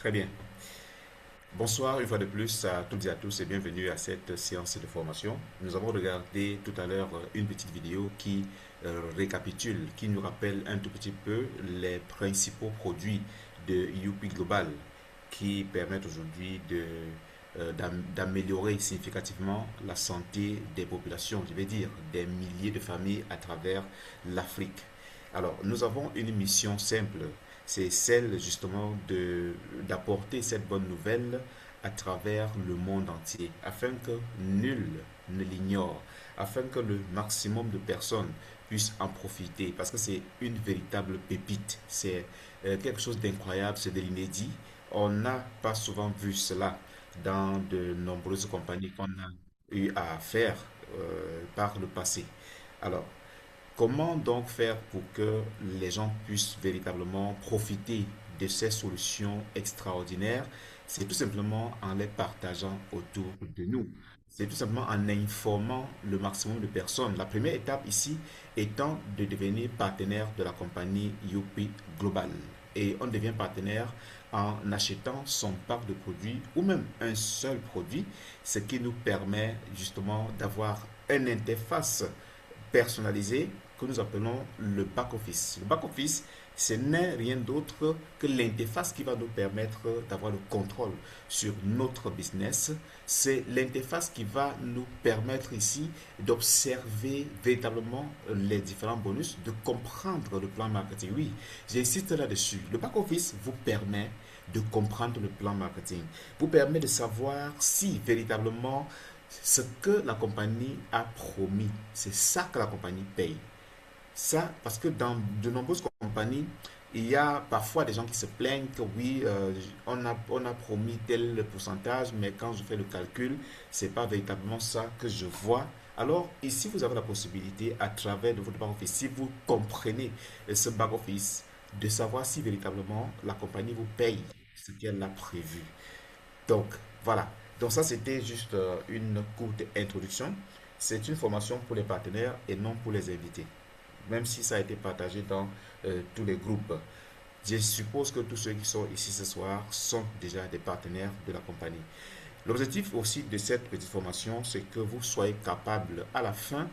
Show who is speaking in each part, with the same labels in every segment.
Speaker 1: Très bien. Bonsoir une fois de plus à toutes et à tous et bienvenue à cette séance de formation. Nous avons regardé tout à l'heure une petite vidéo qui récapitule, qui nous rappelle un tout petit peu les principaux produits de UP Global qui permettent aujourd'hui d'améliorer significativement la santé des populations, je vais dire des milliers de familles à travers l'Afrique. Alors, nous avons une mission simple, c'est celle justement d'apporter cette bonne nouvelle à travers le monde entier, afin que nul ne l'ignore, afin que le maximum de personnes puissent en profiter, parce que c'est une véritable pépite, c'est quelque chose d'incroyable, c'est de l'inédit. On n'a pas souvent vu cela dans de nombreuses compagnies qu'on a eu à faire par le passé. Alors, comment donc faire pour que les gens puissent véritablement profiter de ces solutions extraordinaires? C'est tout simplement en les partageant autour de nous. C'est tout simplement en informant le maximum de personnes. La première étape ici étant de devenir partenaire de la compagnie Youpi Global. Et on devient partenaire en achetant son parc de produits ou même un seul produit, ce qui nous permet justement d'avoir une interface personnalisé que nous appelons le back-office. Le back-office, ce n'est rien d'autre que l'interface qui va nous permettre d'avoir le contrôle sur notre business. C'est l'interface qui va nous permettre ici d'observer véritablement les différents bonus, de comprendre le plan marketing. Oui, j'insiste là-dessus. Le back-office vous permet de comprendre le plan marketing, vous permet de savoir si véritablement ce que la compagnie a promis, c'est ça que la compagnie paye. Ça, parce que dans de nombreuses compagnies, il y a parfois des gens qui se plaignent que oui, on a promis tel pourcentage, mais quand je fais le calcul, c'est pas véritablement ça que je vois. Alors, ici, vous avez la possibilité, à travers de votre back-office, si vous comprenez ce back-office, de savoir si véritablement la compagnie vous paye ce qu'elle a prévu. Donc, voilà. Donc ça, c'était juste une courte introduction. C'est une formation pour les partenaires et non pour les invités. Même si ça a été partagé dans tous les groupes. Je suppose que tous ceux qui sont ici ce soir sont déjà des partenaires de la compagnie. L'objectif aussi de cette petite formation, c'est que vous soyez capable à la fin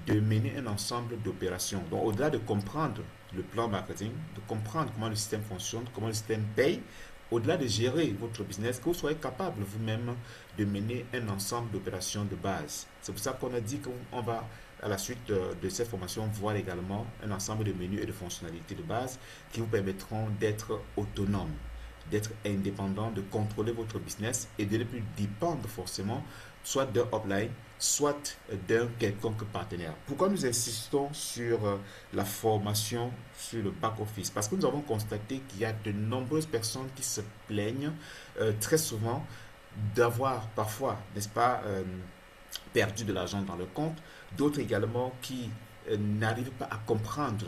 Speaker 1: de mener un ensemble d'opérations. Donc, au-delà de comprendre le plan marketing, de comprendre comment le système fonctionne, comment le système paye, au-delà de gérer votre business, que vous soyez capable vous-même de mener un ensemble d'opérations de base. C'est pour ça qu'on a dit qu'on va, à la suite de cette formation, voir également un ensemble de menus et de fonctionnalités de base qui vous permettront d'être autonome, d'être indépendant, de contrôler votre business et de ne plus dépendre forcément soit d'un upline, soit d'un quelconque partenaire. Pourquoi nous insistons sur la formation sur le back-office? Parce que nous avons constaté qu'il y a de nombreuses personnes qui se plaignent très souvent d'avoir parfois, n'est-ce pas, perdu de l'argent dans le compte, d'autres également qui n'arrivent pas à comprendre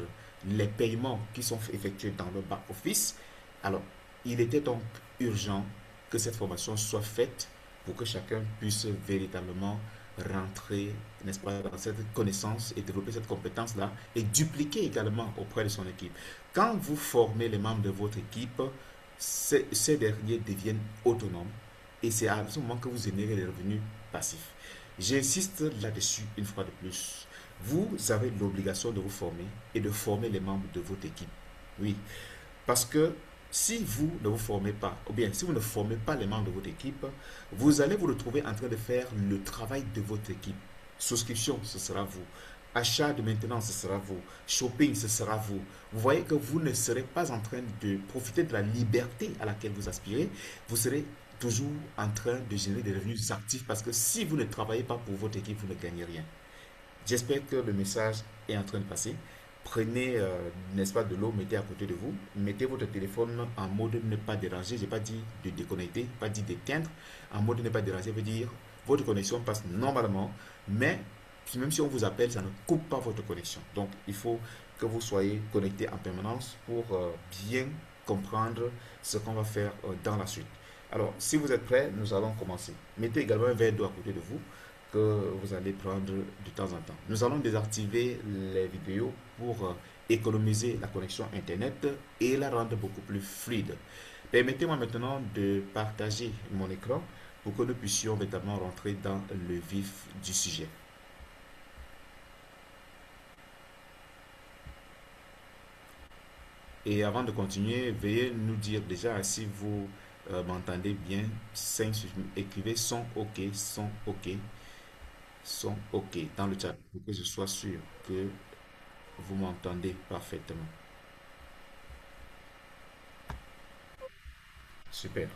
Speaker 1: les paiements qui sont effectués dans le back-office. Alors, il était donc urgent que cette formation soit faite pour que chacun puisse véritablement rentrer, n'est-ce pas, dans cette connaissance et développer cette compétence-là et dupliquer également auprès de son équipe. Quand vous formez les membres de votre équipe, ces derniers deviennent autonomes et c'est à ce moment que vous générez des revenus passifs. J'insiste là-dessus une fois de plus. Vous avez l'obligation de vous former et de former les membres de votre équipe. Oui, parce que si vous ne vous formez pas, ou bien si vous ne formez pas les membres de votre équipe, vous allez vous retrouver en train de faire le travail de votre équipe. Souscription, ce sera vous. Achat de maintenance, ce sera vous. Shopping, ce sera vous. Vous voyez que vous ne serez pas en train de profiter de la liberté à laquelle vous aspirez. Vous serez toujours en train de générer des revenus actifs parce que si vous ne travaillez pas pour votre équipe, vous ne gagnez rien. J'espère que le message est en train de passer. Prenez, n'est-ce pas, de l'eau, mettez à côté de vous. Mettez votre téléphone en mode ne pas déranger. Je n'ai pas dit de déconnecter, pas dit d'éteindre. En mode ne pas déranger veut dire votre connexion passe normalement, mais même si on vous appelle, ça ne coupe pas votre connexion. Donc, il faut que vous soyez connecté en permanence pour bien comprendre ce qu'on va faire dans la suite. Alors, si vous êtes prêts, nous allons commencer. Mettez également un verre d'eau à côté de vous que vous allez prendre de temps en temps. Nous allons désactiver les vidéos pour économiser la connexion Internet et la rendre beaucoup plus fluide. Permettez-moi maintenant de partager mon écran pour que nous puissions véritablement rentrer dans le vif du sujet. Et avant de continuer, veuillez nous dire déjà si vous m'entendez bien. Écrivez son OK, son OK, son OK dans le chat pour que je sois sûr que vous m'entendez parfaitement. Super.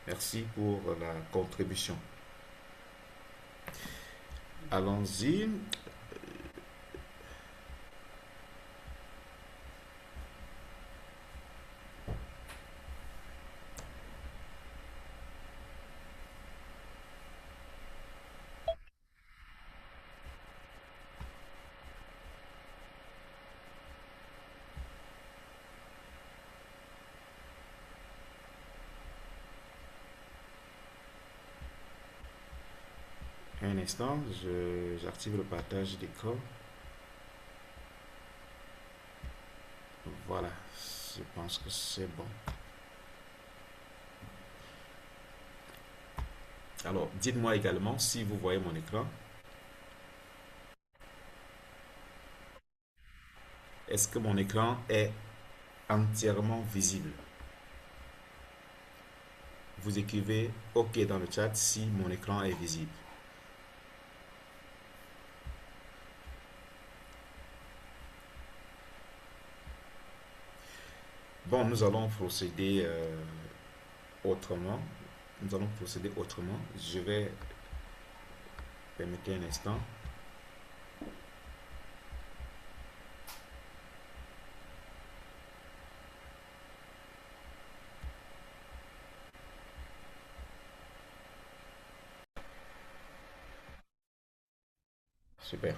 Speaker 1: Merci pour la contribution. Allons-y. Un instant, j'active le partage d'écran. Voilà, je pense que c'est bon. Alors, dites-moi également si vous voyez mon écran. Est-ce que mon écran est entièrement visible? Vous écrivez OK dans le chat si mon écran est visible. Bon, nous allons procéder autrement. Nous allons procéder autrement. Je vais permettre un instant. Super.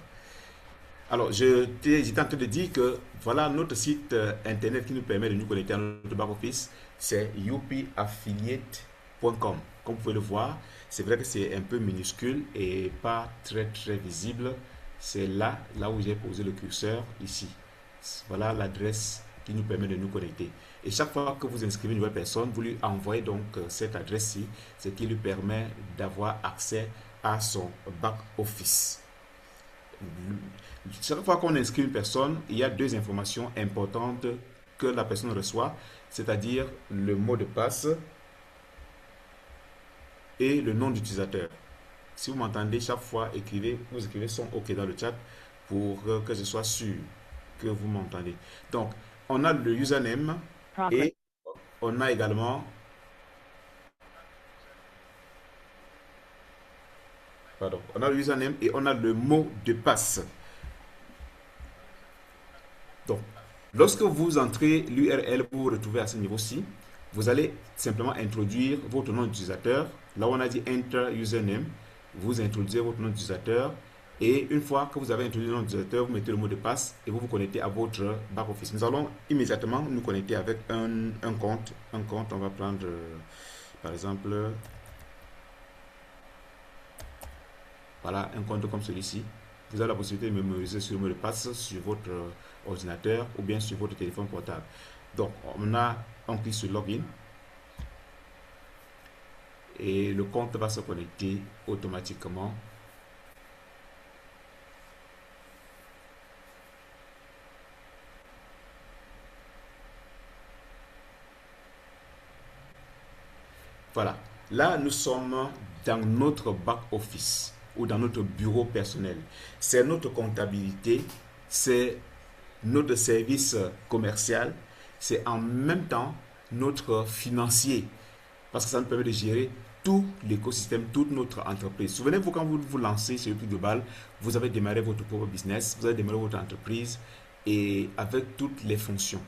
Speaker 1: Alors, j'étais en train de dire que voilà notre site internet qui nous permet de nous connecter à notre back-office, c'est youpiaffiliate.com. Comme vous pouvez le voir, c'est vrai que c'est un peu minuscule et pas très très visible. C'est là où j'ai posé le curseur, ici. Voilà l'adresse qui nous permet de nous connecter. Et chaque fois que vous inscrivez une nouvelle personne, vous lui envoyez donc cette adresse-ci, ce qui lui permet d'avoir accès à son back-office. Chaque fois qu'on inscrit une personne, il y a deux informations importantes que la personne reçoit, c'est-à-dire le mot de passe et le nom d'utilisateur. Si vous m'entendez, chaque fois, vous écrivez son OK dans le chat pour que je sois sûr que vous m'entendez. Donc, on a le username et on a également, pardon, on a le username et on a le mot de passe. Donc, lorsque vous entrez l'URL, vous vous retrouvez à ce niveau-ci, vous allez simplement introduire votre nom d'utilisateur. Là où on a dit Enter Username, vous introduisez votre nom d'utilisateur. Et une fois que vous avez introduit le nom d'utilisateur, vous mettez le mot de passe et vous vous connectez à votre back-office. Nous allons immédiatement nous connecter avec un compte. Un compte, on va prendre par exemple, voilà, un compte comme celui-ci. Vous avez la possibilité de mémoriser sur le mot de passe sur votre ordinateur ou bien sur votre téléphone portable. Donc, on clique sur Login et le compte va se connecter automatiquement. Voilà. Là, nous sommes dans notre back-office ou dans notre bureau personnel. C'est notre comptabilité, c'est notre service commercial, c'est en même temps notre financier. Parce que ça nous permet de gérer tout l'écosystème, toute notre entreprise. Souvenez-vous, quand vous vous lancez sur le prix global, vous avez démarré votre propre business, vous avez démarré votre entreprise et avec toutes les fonctions.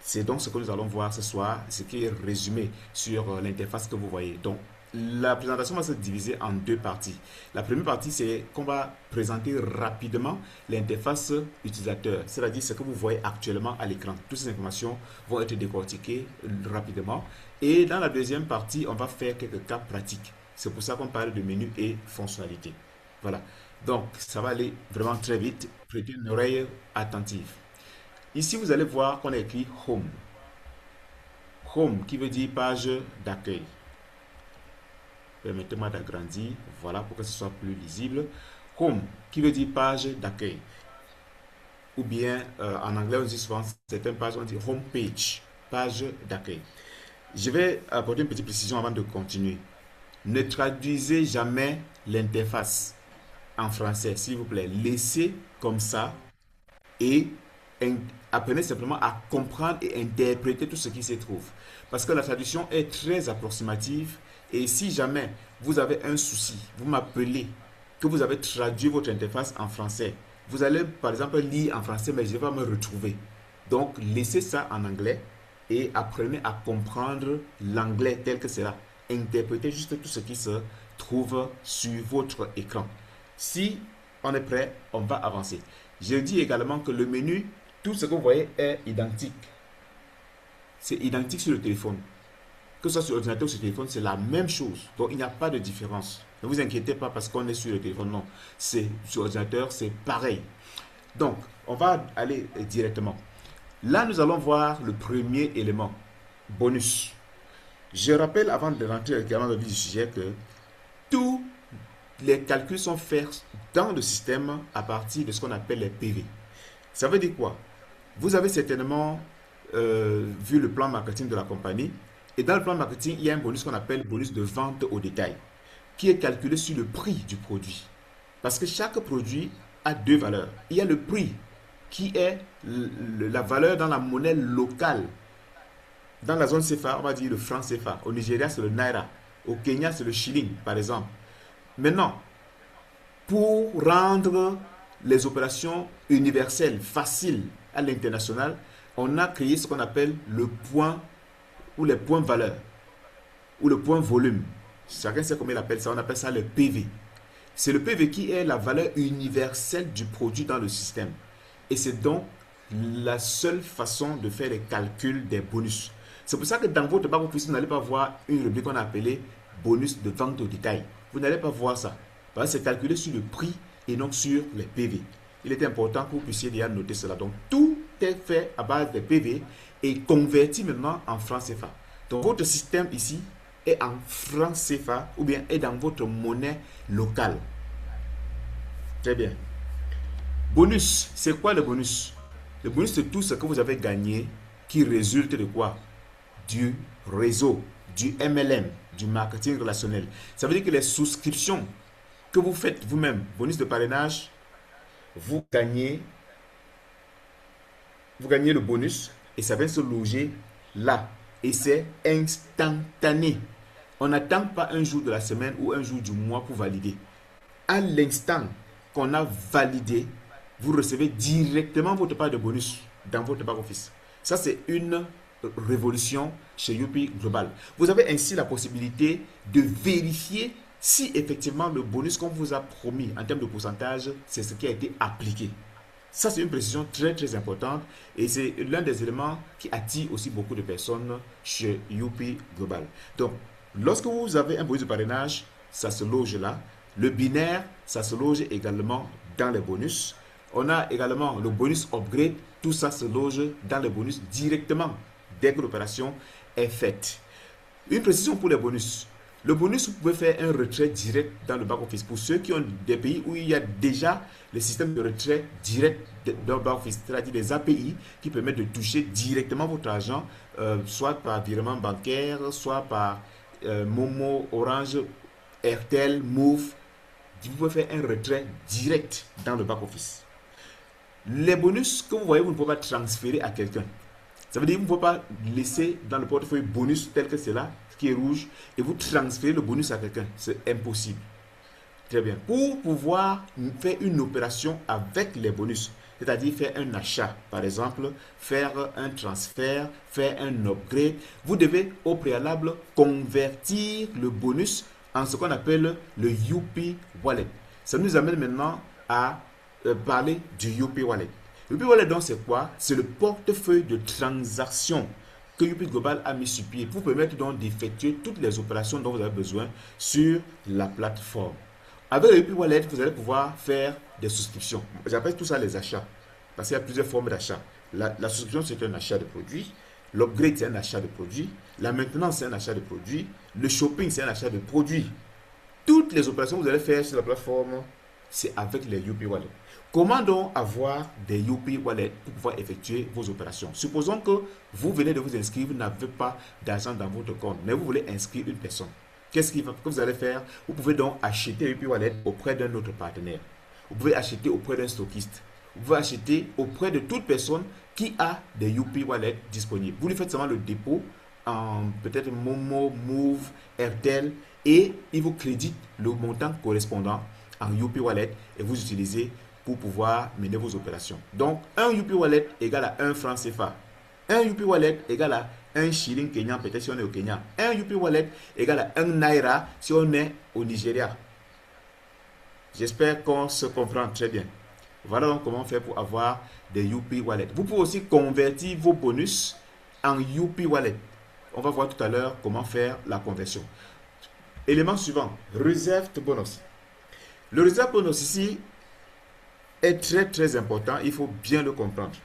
Speaker 1: C'est donc ce que nous allons voir ce soir, ce qui est résumé sur l'interface que vous voyez. Donc, la présentation va se diviser en deux parties. La première partie, c'est qu'on va présenter rapidement l'interface utilisateur, c'est-à-dire ce que vous voyez actuellement à l'écran. Toutes ces informations vont être décortiquées rapidement. Et dans la deuxième partie, on va faire quelques cas pratiques. C'est pour ça qu'on parle de menu et fonctionnalités. Voilà. Donc, ça va aller vraiment très vite. Prêtez une oreille attentive. Ici, vous allez voir qu'on a écrit Home. Home qui veut dire page d'accueil. Permettez-moi d'agrandir, voilà, pour que ce soit plus lisible. Home qui veut dire page d'accueil. Ou bien en anglais on dit souvent certaines pages on dit home page, page d'accueil. Je vais apporter une petite précision avant de continuer. Ne traduisez jamais l'interface en français, s'il vous plaît. Laissez comme ça et apprenez simplement à comprendre et interpréter tout ce qui s'y trouve. Parce que la traduction est très approximative et si jamais vous avez un souci, vous m'appelez, que vous avez traduit votre interface en français, vous allez par exemple lire en français mais je vais pas me retrouver. Donc laissez ça en anglais et apprenez à comprendre l'anglais tel que c'est là. Interprétez juste tout ce qui se trouve sur votre écran. Si on est prêt, on va avancer. Je dis également que le menu, tout ce que vous voyez est identique. C'est identique sur le téléphone. Que ce soit sur l'ordinateur ou sur le téléphone, c'est la même chose. Donc il n'y a pas de différence. Ne vous inquiétez pas parce qu'on est sur le téléphone. Non, c'est sur l'ordinateur, c'est pareil. Donc, on va aller directement. Là, nous allons voir le premier élément, bonus. Je rappelle avant de rentrer également dans le vif du sujet que tous les calculs sont faits dans le système à partir de ce qu'on appelle les PV. Ça veut dire quoi? Vous avez certainement vu le plan marketing de la compagnie. Et dans le plan marketing, il y a un bonus qu'on appelle bonus de vente au détail, qui est calculé sur le prix du produit. Parce que chaque produit a deux valeurs. Il y a le prix, qui est la valeur dans la monnaie locale. Dans la zone CFA, on va dire le franc CFA. Au Nigeria, c'est le naira. Au Kenya, c'est le shilling, par exemple. Maintenant, pour rendre les opérations universelles, faciles à l'international, on a créé ce qu'on appelle le point ou les points valeur ou le point volume. Chacun sait comment il appelle ça. On appelle ça le PV. C'est le PV qui est la valeur universelle du produit dans le système. Et c'est donc la seule façon de faire les calculs des bonus. C'est pour ça que dans votre back-office, vous n'allez pas voir une rubrique qu'on a appelée bonus de vente au détail. Vous n'allez pas voir ça. Parce que c'est calculé sur le prix et non sur les PV. Il est important que vous puissiez déjà noter cela. Donc, tout est fait à base des PV et converti maintenant en francs CFA. Donc, votre système ici est en francs CFA ou bien est dans votre monnaie locale. Très bien. Bonus, c'est quoi le bonus? Le bonus, c'est tout ce que vous avez gagné qui résulte de quoi? Du réseau, du MLM, du marketing relationnel. Ça veut dire que les souscriptions que vous faites vous-même, bonus de parrainage, vous gagnez le bonus et ça vient se loger là. Et c'est instantané. On n'attend pas un jour de la semaine ou un jour du mois pour valider. À l'instant qu'on a validé, vous recevez directement votre part de bonus dans votre back-office. Ça, c'est une révolution chez Youpi Global. Vous avez ainsi la possibilité de vérifier si effectivement le bonus qu'on vous a promis en termes de pourcentage, c'est ce qui a été appliqué. Ça, c'est une précision très très importante et c'est l'un des éléments qui attire aussi beaucoup de personnes chez Youpi Global. Donc, lorsque vous avez un bonus de parrainage, ça se loge là. Le binaire, ça se loge également dans les bonus. On a également le bonus upgrade. Tout ça se loge dans les bonus directement dès que l'opération est faite. Une précision pour les bonus. Le bonus, vous pouvez faire un retrait direct dans le back-office. Pour ceux qui ont des pays où il y a déjà le système de retrait direct dans le back-office, c'est-à-dire des API qui permettent de toucher directement votre argent, soit par virement bancaire, soit par Momo, Orange, Airtel, Move. Vous pouvez faire un retrait direct dans le back-office. Les bonus que vous voyez, vous ne pouvez pas transférer à quelqu'un. Ça veut dire que vous ne pouvez pas laisser dans le portefeuille bonus tel que c'est là, qui est rouge, et vous transférez le bonus à quelqu'un. C'est impossible. Très bien. Pour pouvoir faire une opération avec les bonus, c'est-à-dire faire un achat, par exemple, faire un transfert, faire un upgrade, vous devez au préalable convertir le bonus en ce qu'on appelle le Youpi Wallet. Ça nous amène maintenant à parler du Youpi Wallet. Le Youpi Wallet, donc, c'est quoi? C'est le portefeuille de transactions que Youpi Global a mis sur pied pour permettre donc d'effectuer toutes les opérations dont vous avez besoin sur la plateforme. Avec le Youpi Wallet, vous allez pouvoir faire des souscriptions. J'appelle tout ça les achats, parce qu'il y a plusieurs formes d'achat. La souscription, c'est un achat de produits. L'upgrade, c'est un achat de produits. La maintenance, c'est un achat de produits. Le shopping, c'est un achat de produits. Toutes les opérations que vous allez faire sur la plateforme, c'est avec les Youpi Wallet. Comment donc avoir des Youpi Wallet pour pouvoir effectuer vos opérations? Supposons que vous venez de vous inscrire, vous n'avez pas d'argent dans votre compte, mais vous voulez inscrire une personne. Qu'est-ce que vous allez faire? Vous pouvez donc acheter Youpi Wallet auprès d'un autre partenaire. Vous pouvez acheter auprès d'un stockiste. Vous pouvez acheter auprès de toute personne qui a des Youpi Wallet disponibles. Vous lui faites seulement le dépôt en peut-être Momo, Move, Airtel et il vous crédite le montant correspondant en Youpi Wallet et vous utilisez pour pouvoir mener vos opérations. Donc, un Youpi Wallet égale à 1 franc CFA. Un Youpi Wallet égale à 1 shilling kenyan, peut-être si on est au Kenya. Un Youpi Wallet égale à 1 naira si on est au Nigeria. J'espère qu'on se comprend très bien. Voilà donc comment faire pour avoir des Youpi Wallet. Vous pouvez aussi convertir vos bonus en Youpi Wallet. On va voir tout à l'heure comment faire la conversion. Élément suivant, Reserved Bonus. Le Reserved Bonus ici est très très important, il faut bien le comprendre.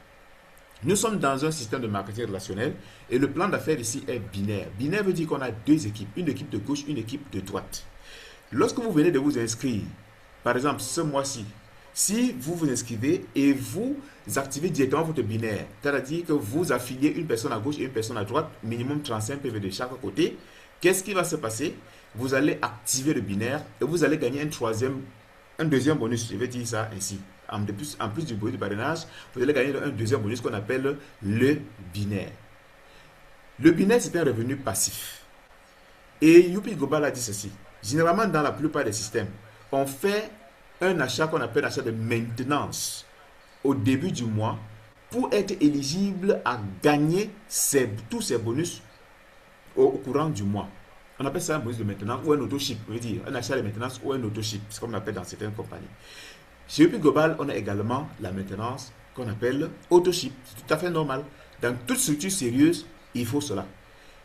Speaker 1: Nous sommes dans un système de marketing relationnel et le plan d'affaires ici est binaire. Binaire veut dire qu'on a deux équipes, une équipe de gauche, une équipe de droite. Lorsque vous venez de vous inscrire, par exemple ce mois-ci, si vous vous inscrivez et vous activez directement votre binaire, c'est-à-dire que vous affiliez une personne à gauche et une personne à droite, minimum 35 PV de chaque côté, qu'est-ce qui va se passer? Vous allez activer le binaire et vous allez gagner un deuxième bonus, je vais dire ça ainsi. En plus du bonus de parrainage, vous allez gagner un deuxième bonus qu'on appelle le binaire. Le binaire, c'est un revenu passif. Et Youpi Global a dit ceci. Généralement, dans la plupart des systèmes, on fait un achat qu'on appelle achat de maintenance au début du mois pour être éligible à gagner tous ces bonus au courant du mois. On appelle ça un bonus de maintenance ou un auto-ship, on veut dire un achat de maintenance ou un auto-ship, c'est comme on appelle dans certaines compagnies. Chez Youpi Global, on a également la maintenance qu'on appelle auto-ship. C'est tout à fait normal. Dans toute structure sérieuse, il faut cela.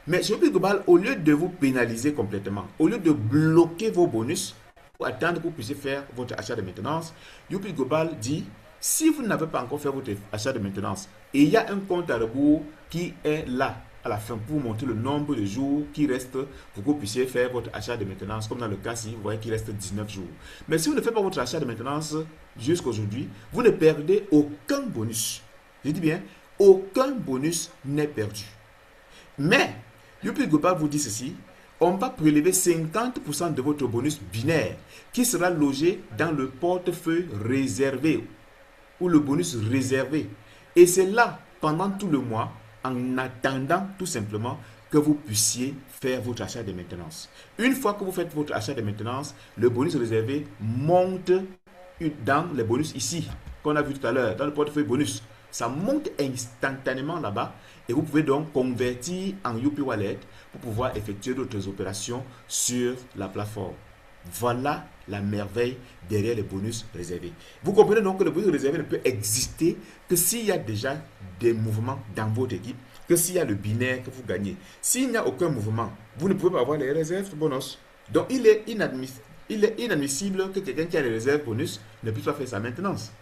Speaker 1: Mais chez Youpi Global, au lieu de vous pénaliser complètement, au lieu de bloquer vos bonus pour attendre que vous puissiez faire votre achat de maintenance, Youpi Global dit, si vous n'avez pas encore fait votre achat de maintenance, et il y a un compte à rebours qui est là, à la fin, pour montrer le nombre de jours qui restent pour que vous puissiez faire votre achat de maintenance, comme dans le cas ci, vous voyez qu'il reste 19 jours. Mais si vous ne faites pas votre achat de maintenance jusqu'à aujourd'hui, vous ne perdez aucun bonus. Je dis bien, aucun bonus n'est perdu. Mais, Youpi Global vous dit ceci, on va prélever 50% de votre bonus binaire qui sera logé dans le portefeuille réservé ou le bonus réservé. Et c'est là, pendant tout le mois, en attendant tout simplement que vous puissiez faire votre achat de maintenance. Une fois que vous faites votre achat de maintenance, le bonus réservé monte dans les bonus ici, qu'on a vu tout à l'heure, dans le portefeuille bonus. Ça monte instantanément là-bas et vous pouvez donc convertir en Youpi Wallet pour pouvoir effectuer d'autres opérations sur la plateforme. Voilà la merveille derrière les bonus réservés. Vous comprenez donc que le bonus réservé ne peut exister que s'il y a déjà des mouvements dans votre équipe, que s'il y a le binaire que vous gagnez. S'il n'y a aucun mouvement, vous ne pouvez pas avoir les réserves bonus. Donc il est inadmissible que quelqu'un qui a les réserves bonus ne puisse pas faire sa maintenance.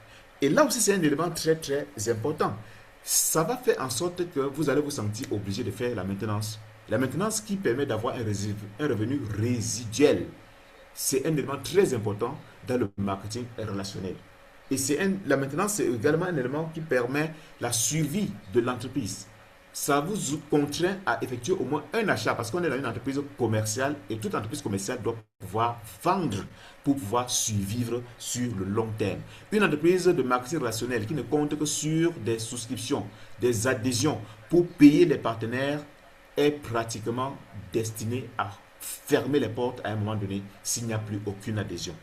Speaker 1: Et là aussi c'est un élément très très important. Ça va faire en sorte que vous allez vous sentir obligé de faire la maintenance. La maintenance qui permet d'avoir un revenu résiduel. C'est un élément très important dans le marketing relationnel. Et la maintenance, c'est également un élément qui permet la survie de l'entreprise. Ça vous contraint à effectuer au moins un achat parce qu'on est dans une entreprise commerciale et toute entreprise commerciale doit pouvoir vendre pour pouvoir survivre sur le long terme. Une entreprise de marketing relationnel qui ne compte que sur des souscriptions, des adhésions pour payer les partenaires est pratiquement destinée à fermer les portes à un moment donné s'il n'y a plus aucune adhésion.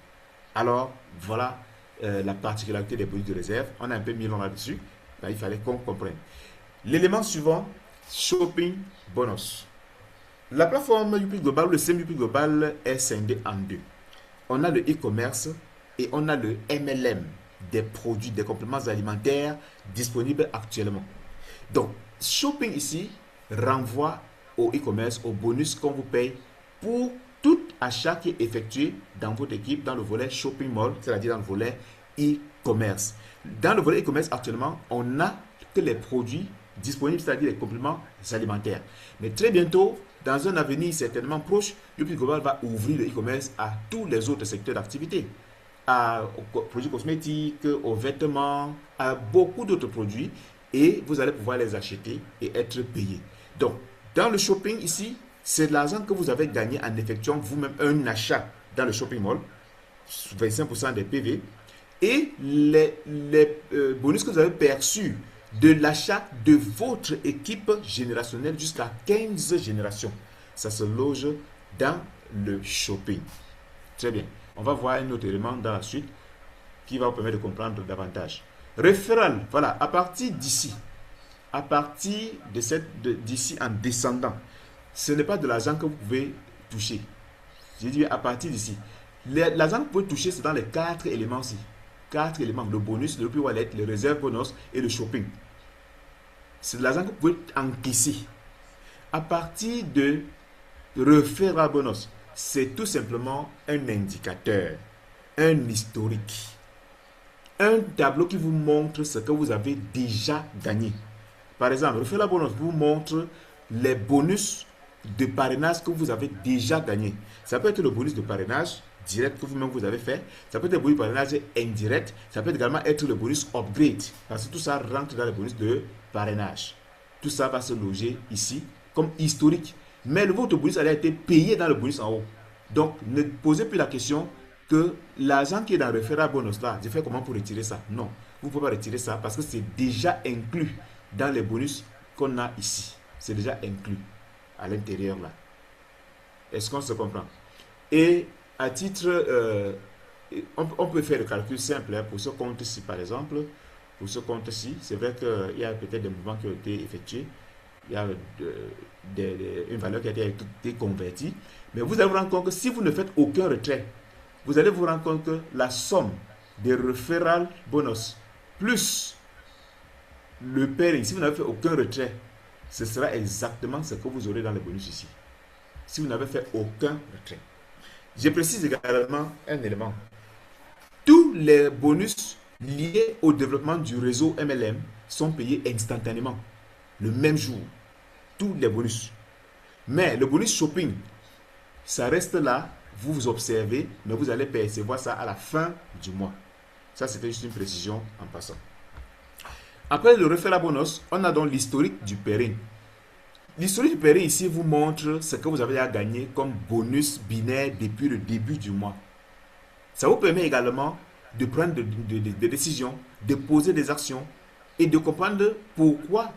Speaker 1: Alors, voilà la particularité des produits de réserve. On a un peu mis l'on là-dessus. Il fallait qu'on comprenne. L'élément suivant, shopping bonus. La plateforme Youpi Global, le système Youpi Global est scindé en deux. On a le e-commerce et on a le MLM, des produits, des compléments alimentaires disponibles actuellement. Donc, shopping ici renvoie au e-commerce, au bonus qu'on vous paye pour tout achat qui est effectué dans votre équipe, dans le volet shopping mall, c'est-à-dire dans le volet e-commerce. Dans le volet e-commerce, actuellement, on n'a que les produits disponibles, c'est-à-dire les compléments alimentaires. Mais très bientôt, dans un avenir certainement proche, Youpi Global va ouvrir le e-commerce à tous les autres secteurs d'activité, aux produits cosmétiques, aux vêtements, à beaucoup d'autres produits, et vous allez pouvoir les acheter et être payé. Donc, dans le shopping ici, c'est l'argent que vous avez gagné en effectuant vous-même un achat dans le shopping mall, 25% des PV, et les bonus que vous avez perçus de l'achat de votre équipe générationnelle jusqu'à 15 générations. Ça se loge dans le shopping. Très bien. On va voir un autre élément dans la suite qui va vous permettre de comprendre davantage. Référal, voilà, à partir d'ici, à partir d'ici en descendant, ce n'est pas de l'argent que vous pouvez toucher. J'ai dit à partir d'ici. L'argent que vous pouvez toucher, c'est dans les 4 éléments-ci. 4 éléments, le bonus, le wallet, le réserve bonus et le shopping. C'est de l'argent que vous pouvez encaisser. À partir de referral bonus, c'est tout simplement un indicateur, un historique, un tableau qui vous montre ce que vous avez déjà gagné. Par exemple, referral bonus vous montre les bonus de parrainage que vous avez déjà gagné. Ça peut être le bonus de parrainage direct que vous-même vous avez fait. Ça peut être le bonus de parrainage indirect. Ça peut également être le bonus upgrade. Parce que tout ça rentre dans le bonus de parrainage. Tout ça va se loger ici comme historique. Mais votre bonus a été payé dans le bonus en haut. Donc, ne posez plus la question que l'argent qui est dans le référent bonus là, je fais comment pour retirer ça? Non, vous ne pouvez pas retirer ça parce que c'est déjà inclus dans les bonus qu'on a ici. C'est déjà inclus à l'intérieur là. Est-ce qu'on se comprend? Et à titre, on peut faire le calcul simple hein, pour ce compte-ci par exemple. Pour ce compte-ci, c'est vrai qu'il y a peut-être des mouvements qui ont été effectués. Il y a une valeur qui a été convertie. Mais vous allez vous rendre compte que si vous ne faites aucun retrait, vous allez vous rendre compte que la somme des referral bonus plus le pairing, si vous n'avez fait aucun retrait, ce sera exactement ce que vous aurez dans les bonus ici. Si vous n'avez fait aucun retrait. Je précise également un élément. Tous les bonus liés au développement du réseau MLM sont payés instantanément, le même jour. Tous les bonus. Mais le bonus shopping, ça reste là, vous vous observez, mais vous allez percevoir ça à la fin du mois. Ça, c'était juste une précision en passant. Après le referral bonus, on a donc l'historique du pairing. L'historique du pairing ici vous montre ce que vous avez à gagner comme bonus binaire depuis le début du mois. Ça vous permet également de prendre des décisions, de poser des actions et de comprendre pourquoi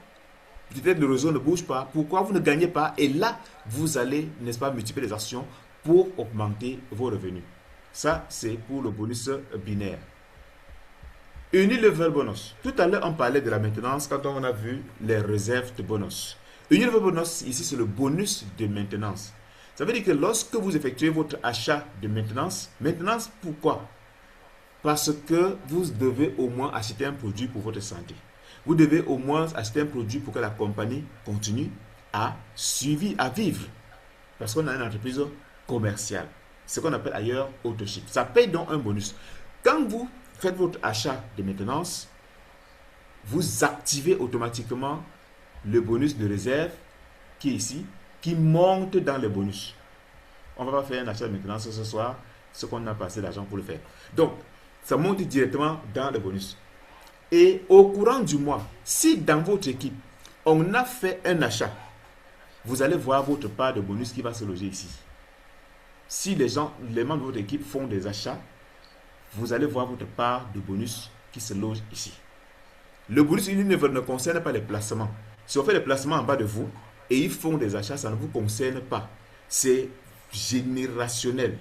Speaker 1: peut-être le réseau ne bouge pas, pourquoi vous ne gagnez pas. Et là, vous allez, n'est-ce pas, multiplier les actions pour augmenter vos revenus. Ça, c'est pour le bonus binaire. Unilever bonus. Tout à l'heure, on parlait de la maintenance quand on a vu les réserves de bonus. Unilever bonus, ici, c'est le bonus de maintenance. Ça veut dire que lorsque vous effectuez votre achat de maintenance, pourquoi? Parce que vous devez au moins acheter un produit pour votre santé. Vous devez au moins acheter un produit pour que la compagnie continue à suivre, à vivre. Parce qu'on a une entreprise commerciale. Ce qu'on appelle ailleurs auto-ship. Ça paye donc un bonus. Quand vous faites votre achat de maintenance, vous activez automatiquement le bonus de réserve qui est ici, qui monte dans les bonus. On ne va pas faire un achat de maintenance ce soir, ce qu'on a passé l'argent pour le faire. Donc, ça monte directement dans les bonus. Et au courant du mois, si dans votre équipe, on a fait un achat, vous allez voir votre part de bonus qui va se loger ici. Si les membres de votre équipe font des achats, vous allez voir votre part de bonus qui se loge ici. Le bonus ne concerne pas les placements. Si on fait des placements en bas de vous et ils font des achats, ça ne vous concerne pas. C'est générationnel.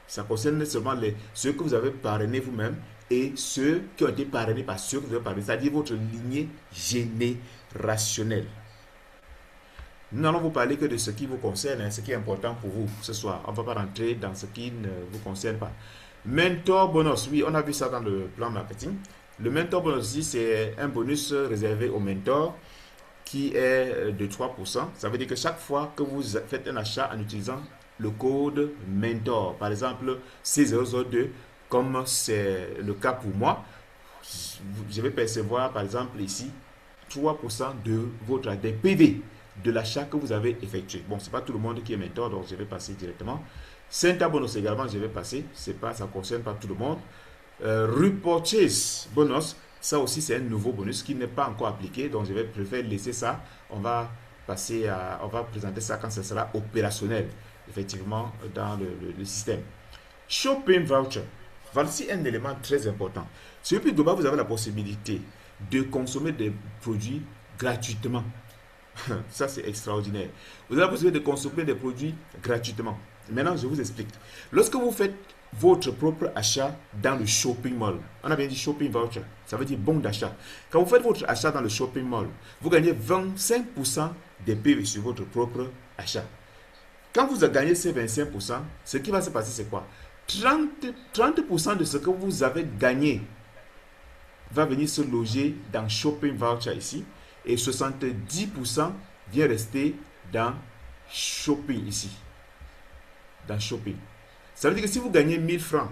Speaker 1: Ça concerne seulement ceux que vous avez parrainés vous-même et ceux qui ont été parrainés par ceux que vous avez parrainés, c'est-à-dire votre lignée générationnelle. Nous n'allons vous parler que de ce qui vous concerne, ce qui est important pour vous ce soir. On ne va pas rentrer dans ce qui ne vous concerne pas. Mentor bonus, oui, on a vu ça dans le plan marketing. Le mentor bonus ici, c'est un bonus réservé aux mentors qui est de 3%. Ça veut dire que chaque fois que vous faites un achat en utilisant le code mentor, par exemple C002, comme c'est le cas pour moi, je vais percevoir par exemple ici 3% de des PV de l'achat que vous avez effectué. Bon, c'est pas tout le monde qui est mentor, donc je vais passer directement. Senta bonus également, je vais passer. C'est pas, ça ne concerne pas tout le monde. Repurchase bonus, ça aussi c'est un nouveau bonus qui n'est pas encore appliqué, donc je vais préférer laisser ça. On va présenter ça quand ce sera opérationnel, effectivement, dans le système. Shopping voucher. Voici un élément très important. Sur le plus global, vous avez la possibilité de consommer des produits gratuitement. Ça, c'est extraordinaire. Vous avez la possibilité de consommer des produits gratuitement. Maintenant, je vous explique. Lorsque vous faites votre propre achat dans le shopping mall, on a bien dit shopping voucher, ça veut dire bon d'achat. Quand vous faites votre achat dans le shopping mall, vous gagnez 25% des PV sur votre propre achat. Quand vous gagnez ces 25%, ce qui va se passer, c'est quoi? 30% de ce que vous avez gagné va venir se loger dans shopping voucher ici, et 70% vient rester dans shopping ici. Dans shopping. Ça veut dire que si vous gagnez 1000 francs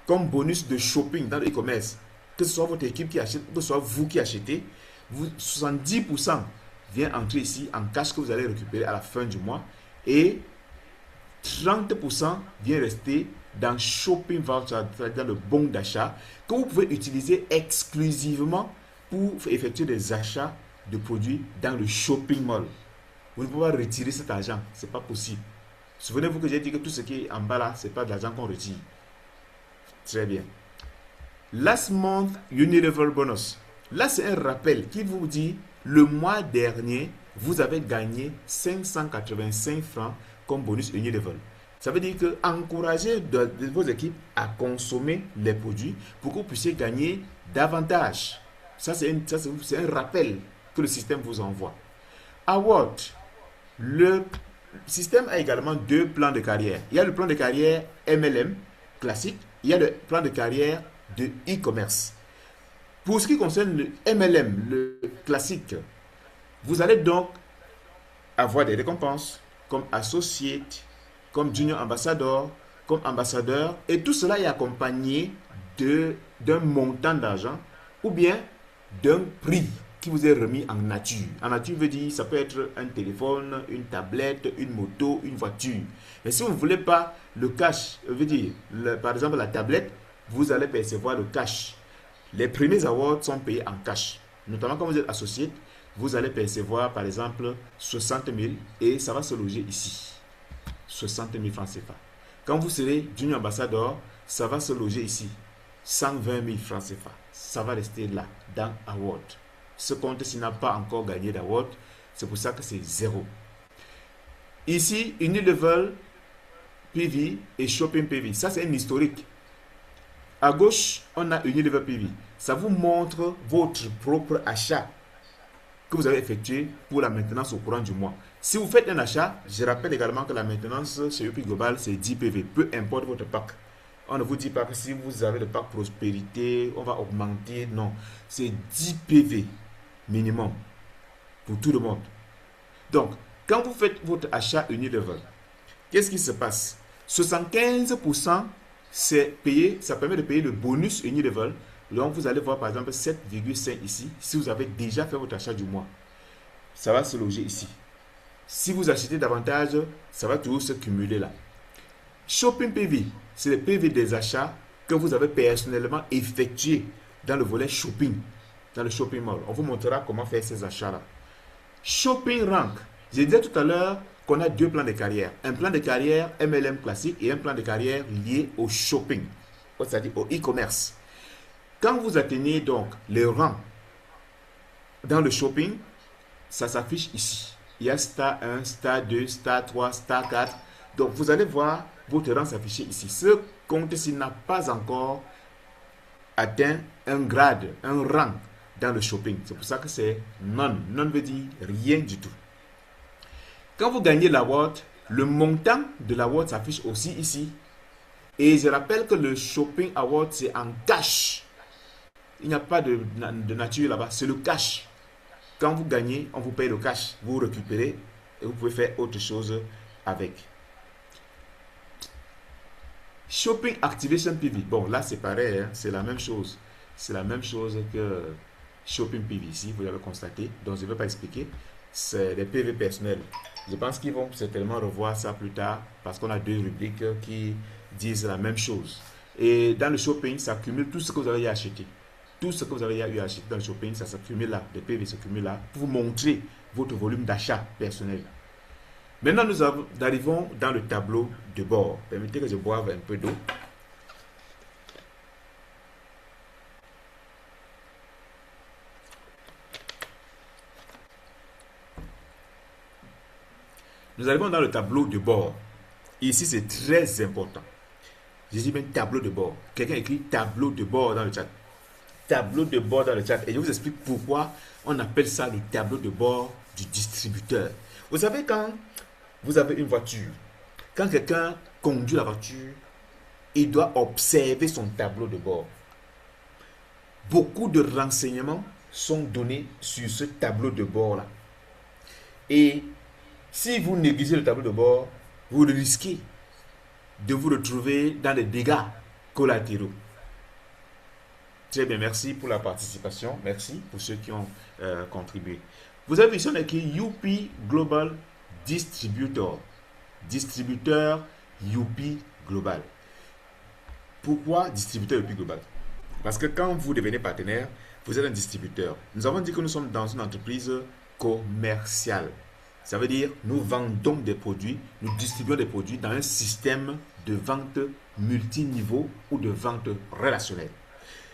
Speaker 1: comme bonus de shopping dans le e-commerce, que ce soit votre équipe qui achète, que ce soit vous qui achetez, 70% vient entrer ici en cash que vous allez récupérer à la fin du mois, et 30% vient rester dans shopping voucher, c'est-à-dire le bon d'achat, que vous pouvez utiliser exclusivement pour effectuer des achats de produits dans le shopping mall. Vous ne pouvez pas retirer cet argent, ce n'est pas possible. Souvenez-vous que j'ai dit que tout ce qui est en bas là, ce n'est pas de l'argent qu'on retire. Très bien. Last month Unilever bonus. Là, c'est un rappel qui vous dit le mois dernier, vous avez gagné 585 francs comme bonus Unilever. Ça veut dire que encouragez vos équipes à consommer les produits pour que vous puissiez gagner davantage. Ça, c'est un rappel que le système vous envoie. Award. Le système a également deux plans de carrière. Il y a le plan de carrière MLM classique. Il y a le plan de carrière de e-commerce. Pour ce qui concerne le MLM, le classique, vous allez donc avoir des récompenses comme associate, comme junior ambassadeur, comme ambassadeur, et tout cela est accompagné d'un montant d'argent ou bien d'un prix qui vous est remis en nature. En nature veut dire, ça peut être un téléphone, une tablette, une moto, une voiture. Mais si vous ne voulez pas le cash, veut dire, par exemple la tablette, vous allez percevoir le cash. Les premiers awards sont payés en cash. Notamment quand vous êtes associé, vous allez percevoir par exemple 60 000 et ça va se loger ici. 60 000 francs CFA. Quand vous serez junior ambassadeur, ça va se loger ici. 120 000 francs CFA. Ça va rester là, dans award. Ce compte-ci n'a pas encore gagné d'award. C'est pour ça que c'est 0. Ici, Unilever PV et Shopping PV. Ça, c'est un historique. À gauche, on a Unilever PV. Ça vous montre votre propre achat que vous avez effectué pour la maintenance au courant du mois. Si vous faites un achat, je rappelle également que la maintenance chez UPI Global, c'est 10 PV. Peu importe votre pack. On ne vous dit pas que si vous avez le pack prospérité, on va augmenter. Non, c'est 10 PV minimum pour tout le monde. Donc, quand vous faites votre achat Unilever, qu'est-ce qui se passe? 75% c'est payé, ça permet de payer le bonus Unilever. Donc, vous allez voir par exemple 7,5 ici. Si vous avez déjà fait votre achat du mois, ça va se loger ici. Si vous achetez davantage, ça va toujours se cumuler là. Shopping PV, c'est le PV des achats que vous avez personnellement effectués dans le volet shopping, dans le shopping mall. On vous montrera comment faire ces achats-là. Shopping rank. J'ai dit tout à l'heure qu'on a deux plans de carrière. Un plan de carrière MLM classique et un plan de carrière lié au shopping, c'est-à-dire au e-commerce. Quand vous atteignez donc les rangs dans le shopping, ça s'affiche ici. Il y a Star 1, Star 2, Star 3, Star 4. Donc, vous allez voir votre rang s'afficher ici. Ce compte-ci n'a pas encore atteint un grade, un rang dans le shopping. C'est pour ça que c'est none. None veut dire rien du tout. Quand vous gagnez l'award, le montant de l'award s'affiche aussi ici. Et je rappelle que le shopping award, c'est en cash. Il n'y a pas de nature là-bas, c'est le cash. Quand vous gagnez, on vous paye le cash. Vous récupérez et vous pouvez faire autre chose avec. Shopping Activation PV. Bon, là, c'est pareil. Hein, c'est la même chose. C'est la même chose que Shopping PV ici, vous l'avez constaté, donc je ne vais pas expliquer. C'est les PV personnels. Je pense qu'ils vont certainement revoir ça plus tard parce qu'on a deux rubriques qui disent la même chose. Et dans le shopping, ça cumule tout ce que vous avez acheté. Tout ce que vous avez eu acheté dans le shopping, ça s'accumule là. Les PV s'accumulent là pour vous montrer votre volume d'achat personnel. Maintenant, nous arrivons dans le tableau de bord. Permettez que je boive un peu d'eau. Nous arrivons dans le tableau de bord. Ici, c'est très important. Je dis bien tableau de bord. Quelqu'un écrit tableau de bord dans le chat. Tableau de bord dans le chat. Et je vous explique pourquoi on appelle ça le tableau de bord du distributeur. Vous savez, quand vous avez une voiture, quand quelqu'un conduit la voiture, il doit observer son tableau de bord. Beaucoup de renseignements sont donnés sur ce tableau de bord-là. Et si vous négligez le tableau de bord, vous risquez de vous retrouver dans des dégâts collatéraux. Très bien, merci pour la participation. Merci pour ceux qui ont contribué. Vous avez vu ici, on a écrit UP Global Distributor. Distributeur UP Global. Pourquoi distributeur UP Global? Parce que quand vous devenez partenaire, vous êtes un distributeur. Nous avons dit que nous sommes dans une entreprise commerciale. Ça veut dire nous vendons des produits, nous distribuons des produits dans un système de vente multiniveau ou de vente relationnelle.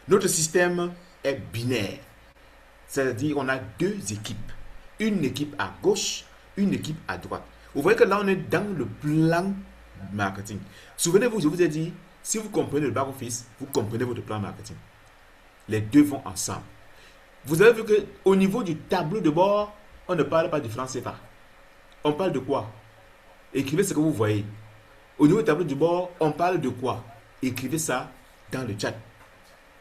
Speaker 1: Notre système est binaire. C'est-à-dire qu'on a deux équipes. Une équipe à gauche, une équipe à droite. Vous voyez que là, on est dans le plan marketing. Souvenez-vous, je vous ai dit, si vous comprenez le back-office, vous comprenez votre plan marketing. Les deux vont ensemble. Vous avez vu qu'au niveau du tableau de bord, on ne parle pas du franc CFA. On parle de quoi? Écrivez ce que vous voyez. Au niveau du tableau de bord, on parle de quoi? Écrivez ça dans le chat.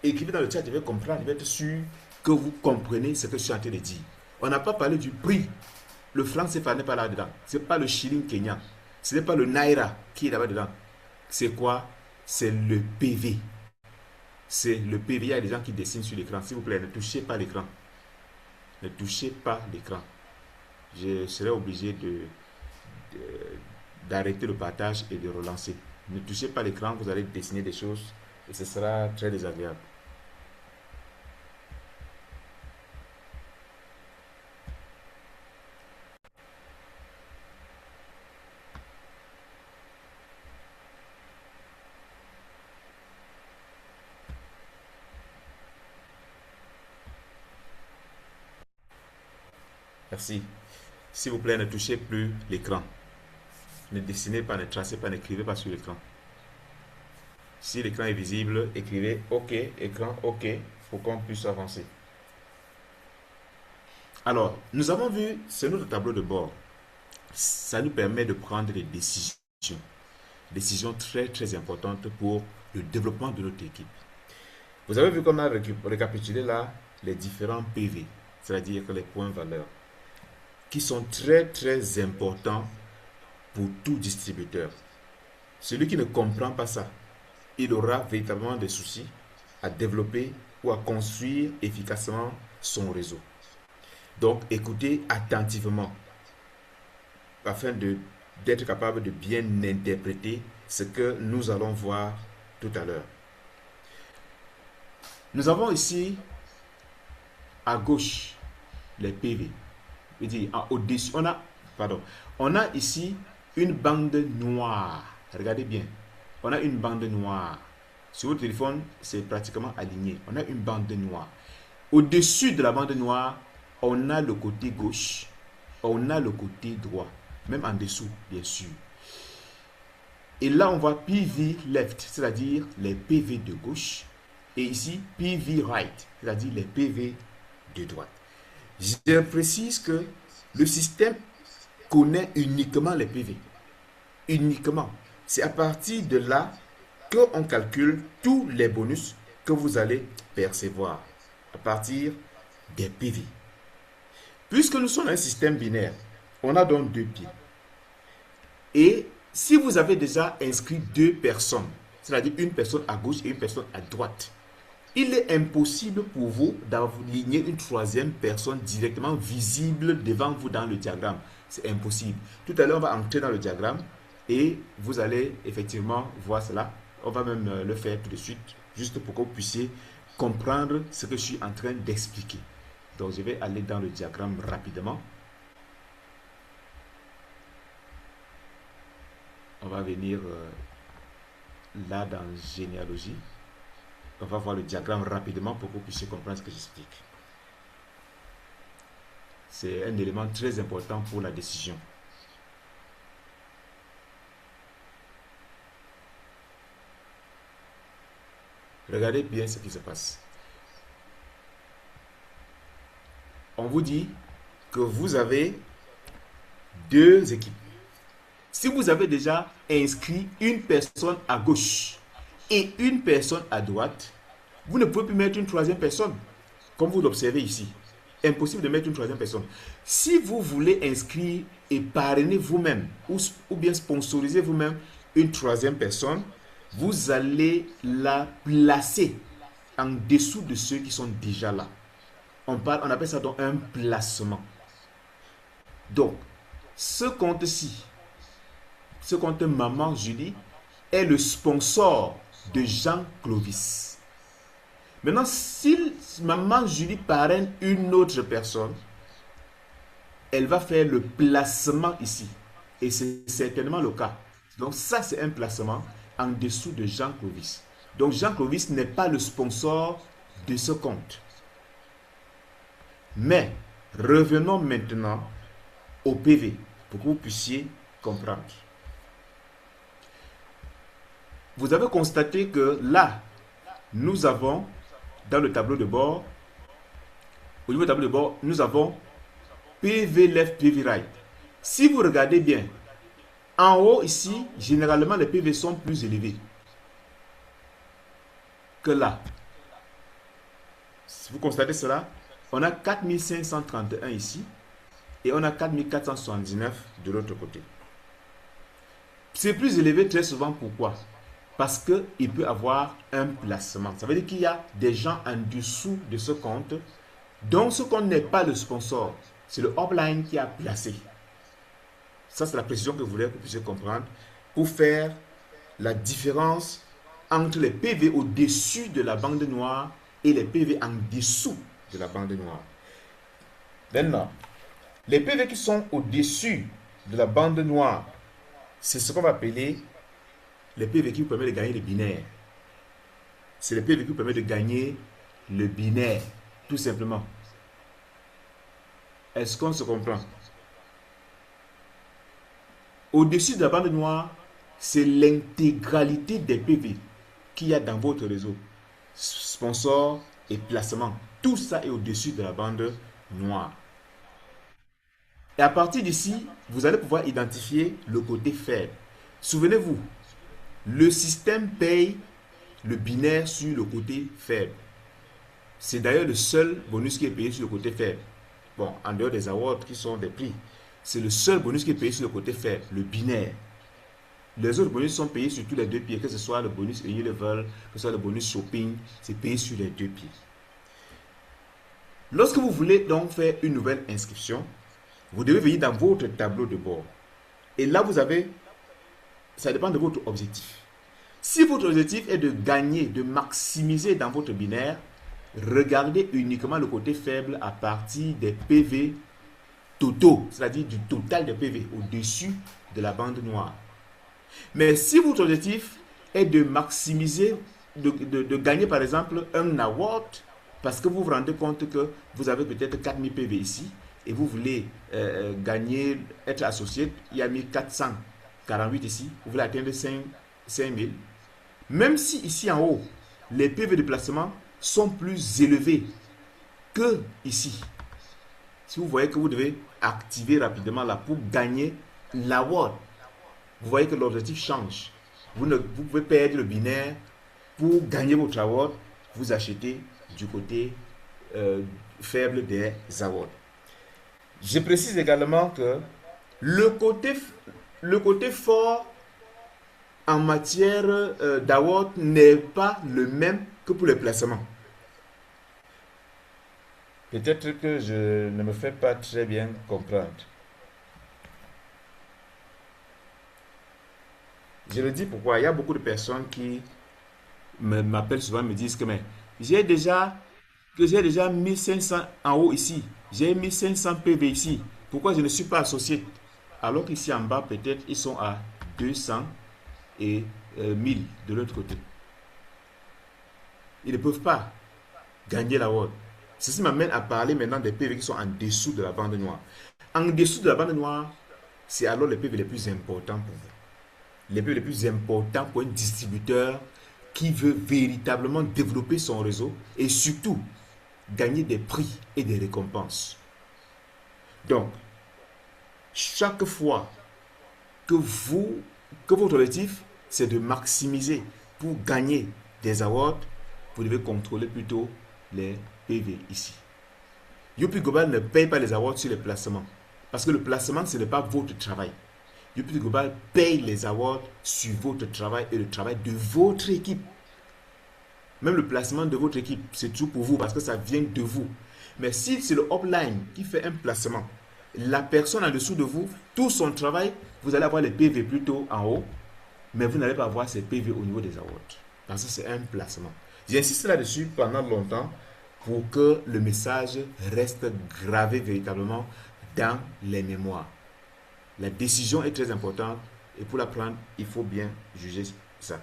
Speaker 1: Écrivez dans le chat, je vais comprendre, je vais être sûr que vous comprenez ce que je suis en train de dire. On n'a pas parlé du prix. Le franc CFA n'est pas là-dedans. Ce n'est pas le shilling kenyan. Ce n'est pas le naira qui est là-dedans. C'est quoi? C'est le PV. C'est le PV. Il y a des gens qui dessinent sur l'écran. S'il vous plaît, ne touchez pas l'écran. Ne touchez pas l'écran. Je serai obligé d'arrêter le partage et de relancer. Ne touchez pas l'écran, vous allez dessiner des choses et ce sera très désagréable. Merci. S'il vous plaît, ne touchez plus l'écran. Ne dessinez pas, ne tracez pas, n'écrivez pas sur l'écran. Si l'écran est visible, écrivez OK, écran OK, pour qu'on puisse avancer. Alors, nous avons vu, c'est notre tableau de bord. Ça nous permet de prendre des décisions. Décisions très très importantes pour le développement de notre équipe. Vous avez vu qu'on a récapitulé là les différents PV, c'est-à-dire les points valeurs, qui sont très très importants pour tout distributeur. Celui qui ne comprend pas ça, il aura véritablement des soucis à développer ou à construire efficacement son réseau. Donc écoutez attentivement afin d'être capable de bien interpréter ce que nous allons voir tout à l'heure. Nous avons ici à gauche les PV. Je veux dire, au-dessus, on a ici une bande noire. Regardez bien. On a une bande noire. Sur votre téléphone, c'est pratiquement aligné. On a une bande noire. Au-dessus de la bande noire, on a le côté gauche. On a le côté droit. Même en dessous, bien sûr. Et là, on voit PV left, c'est-à-dire les PV de gauche. Et ici, PV right, c'est-à-dire les PV de droite. Je précise que le système connaît uniquement les PV. Uniquement. C'est à partir de là qu'on calcule tous les bonus que vous allez percevoir. À partir des PV. Puisque nous sommes un système binaire, on a donc deux pieds. Et si vous avez déjà inscrit deux personnes, c'est-à-dire une personne à gauche et une personne à droite, il est impossible pour vous d'aligner une troisième personne directement visible devant vous dans le diagramme. C'est impossible. Tout à l'heure, on va entrer dans le diagramme et vous allez effectivement voir cela. On va même le faire tout de suite, juste pour que vous puissiez comprendre ce que je suis en train d'expliquer. Donc, je vais aller dans le diagramme rapidement. On va venir là dans généalogie. On va voir le diagramme rapidement pour que vous puissiez comprendre ce que j'explique. C'est un élément très important pour la décision. Regardez bien ce qui se passe. On vous dit que vous avez deux équipes. Si vous avez déjà inscrit une personne à gauche et une personne à droite, vous ne pouvez plus mettre une troisième personne, comme vous l'observez ici. Impossible de mettre une troisième personne. Si vous voulez inscrire et parrainer vous-même ou bien sponsoriser vous-même une troisième personne, vous allez la placer en dessous de ceux qui sont déjà là. On appelle ça donc un placement. Donc, ce compte-ci, ce compte Maman Julie, est le sponsor de Jean Clovis. Maintenant, si Maman Julie parraine une autre personne, elle va faire le placement ici. Et c'est certainement le cas. Donc ça, c'est un placement en dessous de Jean Clovis. Donc Jean Clovis n'est pas le sponsor de ce compte. Mais revenons maintenant au PV pour que vous puissiez comprendre. Vous avez constaté que là, nous avons dans le tableau de bord, au niveau du tableau de bord, nous avons PV left, PV right. Si vous regardez bien, en haut ici, généralement les PV sont plus élevés que là. Si vous constatez cela, on a 4531 ici et on a 4479 de l'autre côté. C'est plus élevé très souvent, pourquoi? Parce qu'il peut avoir un placement. Ça veut dire qu'il y a des gens en dessous de ce compte. Donc ce compte n'est pas le sponsor. C'est le upline qui a placé. Ça, c'est la précision que je voulais que vous puissiez comprendre pour faire la différence entre les PV au-dessus de la bande noire et les PV en dessous de la bande noire. Maintenant, les PV qui sont au-dessus de la bande noire, c'est ce qu'on va appeler les PV qui vous permettent de gagner le binaire. C'est les PV qui vous permettent de gagner le binaire, tout simplement. Est-ce qu'on se comprend? Au-dessus de la bande noire, c'est l'intégralité des PV qu'il y a dans votre réseau. Sponsor et placement. Tout ça est au-dessus de la bande noire. Et à partir d'ici, vous allez pouvoir identifier le côté faible. Souvenez-vous, le système paye le binaire sur le côté faible. C'est d'ailleurs le seul bonus qui est payé sur le côté faible. Bon, en dehors des awards qui sont des prix, c'est le seul bonus qui est payé sur le côté faible, le binaire. Les autres bonus sont payés sur tous les deux pieds, que ce soit le bonus E-Level, que ce soit le bonus shopping, c'est payé sur les deux pieds. Lorsque vous voulez donc faire une nouvelle inscription, vous devez venir dans votre tableau de bord. Et là, vous avez, ça dépend de votre objectif. Si votre objectif est de gagner, de maximiser dans votre binaire, regardez uniquement le côté faible à partir des PV totaux, c'est-à-dire du total des PV au-dessus de la bande noire. Mais si votre objectif est de maximiser, de gagner par exemple un award, parce que vous vous rendez compte que vous avez peut-être 4000 PV ici, et vous voulez gagner, être associé, il y a 1448 ici, vous voulez atteindre 5000. Même si ici en haut, les PV de placement sont plus élevés que ici. Si vous voyez que vous devez activer rapidement là pour gagner l'award, vous voyez que l'objectif change. Vous pouvez perdre le binaire pour gagner votre award, vous achetez du côté faible des awards. Je précise également que le côté fort en matière d'award n'est pas le même que pour les placements. Peut-être que je ne me fais pas très bien comprendre. Je le dis pourquoi. Il y a beaucoup de personnes qui m'appellent souvent et me disent que mais j'ai déjà j'ai déjà 1500 en haut ici. J'ai 1500 PV ici. Pourquoi je ne suis pas associé? Alors qu'ici en bas, peut-être, ils sont à 200 et 1000 de l'autre côté. Ils ne peuvent pas gagner la world. Ceci m'amène à parler maintenant des PV qui sont en dessous de la bande noire. En dessous de la bande noire, c'est alors les PV les plus importants pour vous. Les PV les plus importants pour un distributeur qui veut véritablement développer son réseau et surtout gagner des prix et des récompenses. Donc, chaque fois que votre objectif, c'est de maximiser pour gagner des awards, vous devez contrôler plutôt les PV ici. Youpi Global ne paye pas les awards sur les placements. Parce que le placement, ce n'est pas votre travail. Youpi Global paye les awards sur votre travail et le travail de votre équipe. Même le placement de votre équipe, c'est tout pour vous parce que ça vient de vous. Mais si c'est le upline qui fait un placement, la personne en dessous de vous, tout son travail, vous allez avoir les PV plutôt en haut, mais vous n'allez pas avoir ces PV au niveau des awards. Parce que c'est un placement. J'ai insisté là-dessus pendant longtemps pour que le message reste gravé véritablement dans les mémoires. La décision est très importante et pour la prendre, il faut bien juger ça.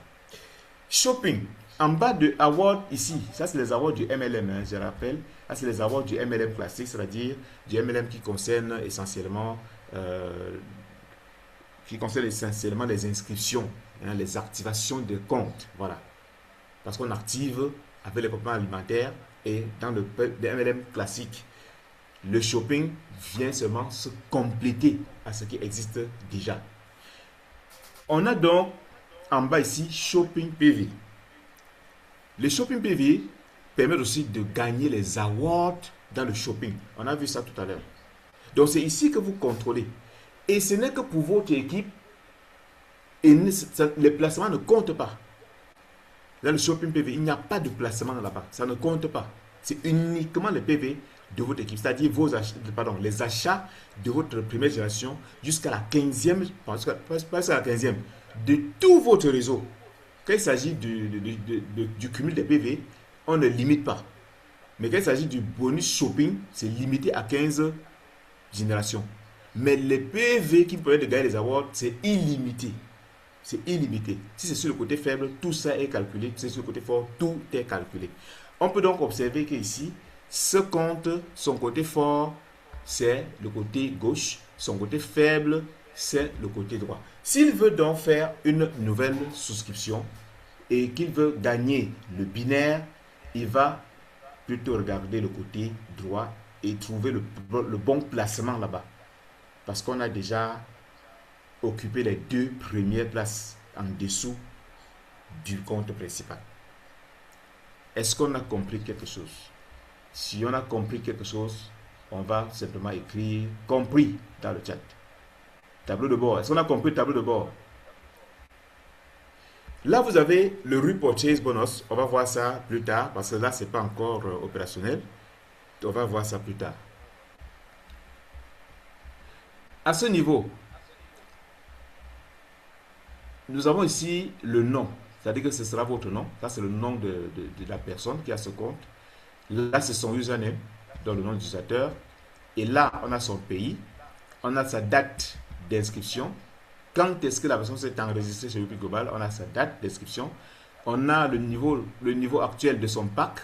Speaker 1: Shopping. En bas de award ici, ça c'est les awards du MLM, hein, je rappelle. Ça c'est les awards du MLM classique, c'est-à-dire du MLM qui concerne essentiellement les inscriptions, hein, les activations de comptes. Voilà. Parce qu'on active avec les compléments alimentaires et dans le MLM classique, le shopping vient seulement se compléter à ce qui existe déjà. On a donc en bas ici Shopping PV. Le Shopping PV permet aussi de gagner les awards dans le shopping. On a vu ça tout à l'heure. Donc c'est ici que vous contrôlez. Et ce n'est que pour votre équipe. Et les placements ne comptent pas. Dans le Shopping PV, il n'y a pas de placement là-bas. Ça ne compte pas. C'est uniquement les PV de votre équipe. C'est-à-dire les achats de votre première génération jusqu'à la 15e, presque à la 15e, de tout votre réseau. Quand il s'agit du cumul des PV, on ne limite pas. Mais quand il s'agit du bonus shopping, c'est limité à 15 générations. Mais les PV qui permettent de gagner les awards, c'est illimité. C'est illimité. Si c'est sur le côté faible, tout ça est calculé. Si c'est sur le côté fort, tout est calculé. On peut donc observer qu'ici, ce compte, son côté fort, c'est le côté gauche. Son côté faible, c'est le côté droit. S'il veut donc faire une nouvelle souscription et qu'il veut gagner le binaire, il va plutôt regarder le côté droit et trouver le bon placement là-bas. Parce qu'on a déjà occupé les 2 premières places en dessous du compte principal. Est-ce qu'on a compris quelque chose? Si on a compris quelque chose, on va simplement écrire compris dans le chat. Tableau de bord. Est-ce qu'on a compris le tableau de bord? Là, vous avez le repurchase bonus. On va voir ça plus tard parce que là, ce n'est pas encore opérationnel. On va voir ça plus tard. À ce niveau, nous avons ici le nom. C'est-à-dire que ce sera votre nom. Ça, c'est le nom de la personne qui a ce compte. Là, c'est son username, dans le nom d'utilisateur. Et là, on a son pays. On a sa date d'inscription. Quand est-ce que la personne s'est enregistrée sur Youpi Global, on a sa date d'inscription. On a le niveau actuel de son pack.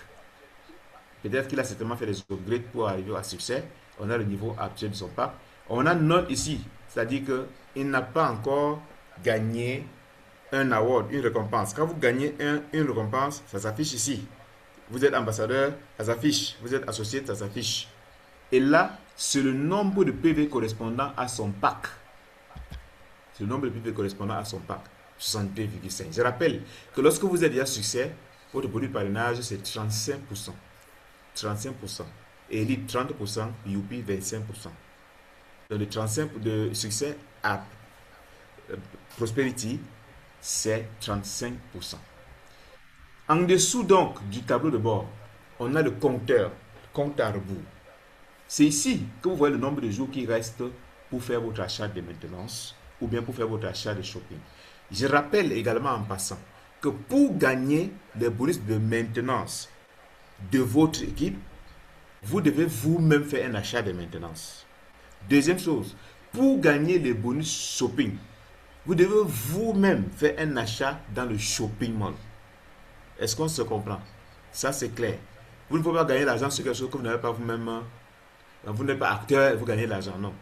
Speaker 1: Peut-être qu'il a certainement fait des upgrades pour arriver à succès. On a le niveau actuel de son pack. On a note ici. C'est-à-dire qu'il n'a pas encore gagné un award, une récompense. Quand vous gagnez une récompense, ça s'affiche ici. Vous êtes ambassadeur, ça s'affiche. Vous êtes associé, ça s'affiche. Et là, c'est le nombre de PV correspondant à son pack. C'est le nombre de PV correspondant à son pack. 62,5. Je rappelle que lorsque vous êtes déjà succès, votre produit de parrainage, c'est 35%. 35%. Elite 30%, Youpi 25%. Donc le 35% de succès à Prosperity, c'est 35%. En dessous donc du tableau de bord, on a le compteur, compte à rebours. C'est ici que vous voyez le nombre de jours qui restent pour faire votre achat de maintenance ou bien pour faire votre achat de shopping. Je rappelle également en passant que pour gagner les bonus de maintenance de votre équipe, vous devez vous-même faire un achat de maintenance. Deuxième chose, pour gagner les bonus shopping, vous devez vous-même faire un achat dans le shopping mall. Est-ce qu'on se comprend? Ça, c'est clair. Vous ne pouvez pas gagner l'argent sur quelque chose que vous n'avez pas vous-même. Vous n'êtes pas acteur et vous gagnez l'argent. Non.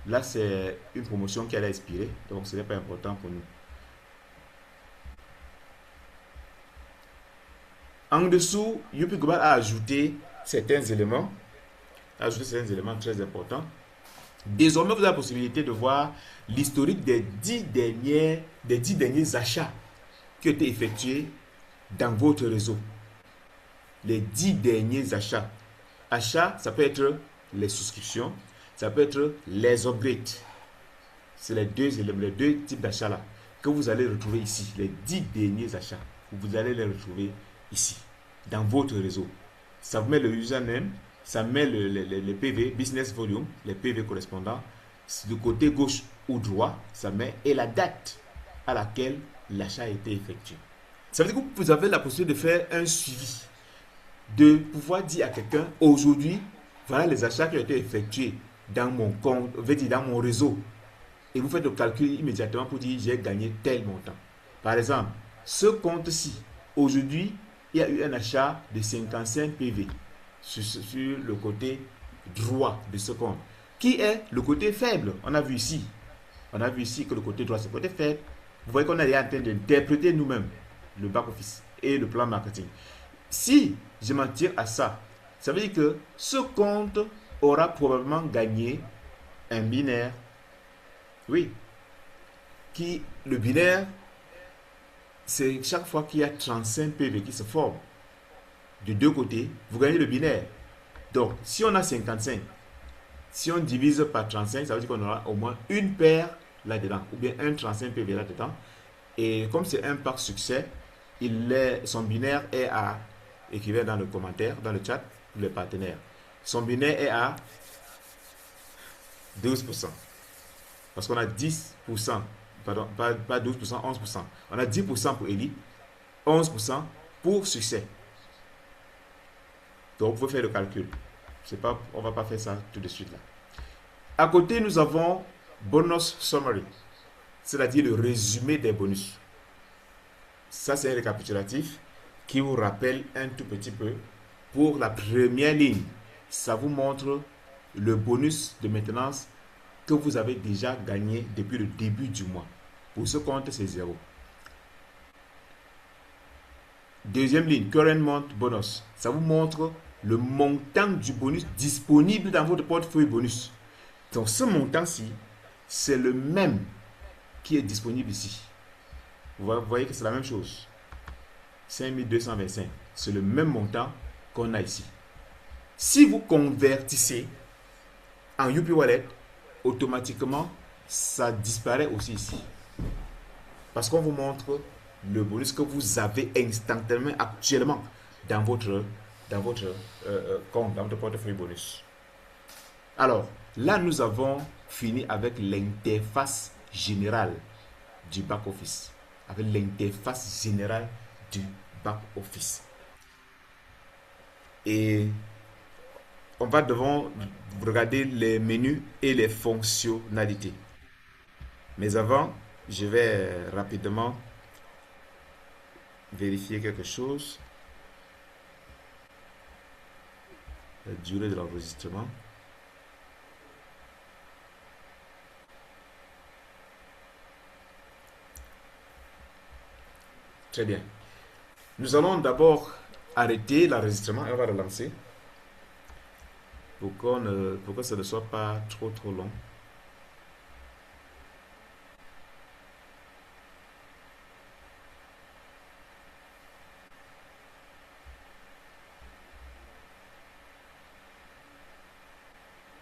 Speaker 1: Là, c'est une promotion qui a expiré. Donc, ce n'est pas important pour nous. En dessous, Youpi Global a ajouté certains éléments. Très importants. Désormais, vous avez la possibilité de voir l'historique des 10 derniers achats qui ont été effectués dans votre réseau. Les 10 derniers achats. Achats, ça peut être les souscriptions, ça peut être les upgrades. C'est les deux types d'achats là que vous allez retrouver ici. Les 10 derniers achats, vous allez les retrouver ici, dans votre réseau. Ça vous met le username, ça met les PV, business volume, les PV correspondants. Du côté gauche ou droit, ça met et la date à laquelle l'achat a été effectué. Ça veut dire que vous avez la possibilité de faire un suivi, de pouvoir dire à quelqu'un, aujourd'hui, voilà les achats qui ont été effectués dans mon compte, dans mon réseau. Et vous faites le calcul immédiatement pour dire, j'ai gagné tel montant. Par exemple, ce compte-ci, aujourd'hui, il y a eu un achat de 55 PV sur le côté droit de ce compte, qui est le côté faible. On a vu ici que le côté droit, c'est le côté faible. Vous voyez qu'on est en train d'interpréter nous-mêmes le back-office et le plan marketing. Si je m'en tire à ça, ça veut dire que ce compte aura probablement gagné un binaire. Oui. Le binaire, c'est chaque fois qu'il y a 35 PV qui se forment. De deux côtés, vous gagnez le binaire. Donc, si on a 55, si on divise par 35, ça veut dire qu'on aura au moins une paire là-dedans, ou bien un 35 PV là-dedans. Et comme c'est un pack succès, son binaire est à, écrivez dans le commentaire, dans le chat, pour les partenaires. Son binaire est à 12%. Parce qu'on a 10%, pardon, pas 12%, 11%. On a 10% pour Eli, 11% pour succès. Donc, vous pouvez faire le calcul. On ne va pas faire ça tout de suite là. À côté, nous avons bonus summary, c'est-à-dire le résumé des bonus. Ça, c'est un récapitulatif qui vous rappelle un tout petit peu. Pour la première ligne, ça vous montre le bonus de maintenance que vous avez déjà gagné depuis le début du mois. Pour ce compte, c'est 0. Deuxième ligne, current month bonus. Ça vous montre le montant du bonus disponible dans votre portefeuille bonus. Donc, ce montant-ci, c'est le même qui est disponible ici. Vous voyez que c'est la même chose. 5225. C'est le même montant qu'on a ici. Si vous convertissez en Youpi Wallet, automatiquement, ça disparaît aussi ici. Parce qu'on vous montre le bonus que vous avez instantanément, actuellement, dans votre compte, dans votre portefeuille bonus. Alors, là, nous avons fini avec l'interface générale du back-office. Avec l'interface générale du back-office. Et on va devoir regarder les menus et les fonctionnalités. Mais avant, je vais rapidement vérifier quelque chose. La durée de l'enregistrement. Très bien. Nous allons d'abord arrêter l'enregistrement et on va relancer pour que ce ne soit pas trop long.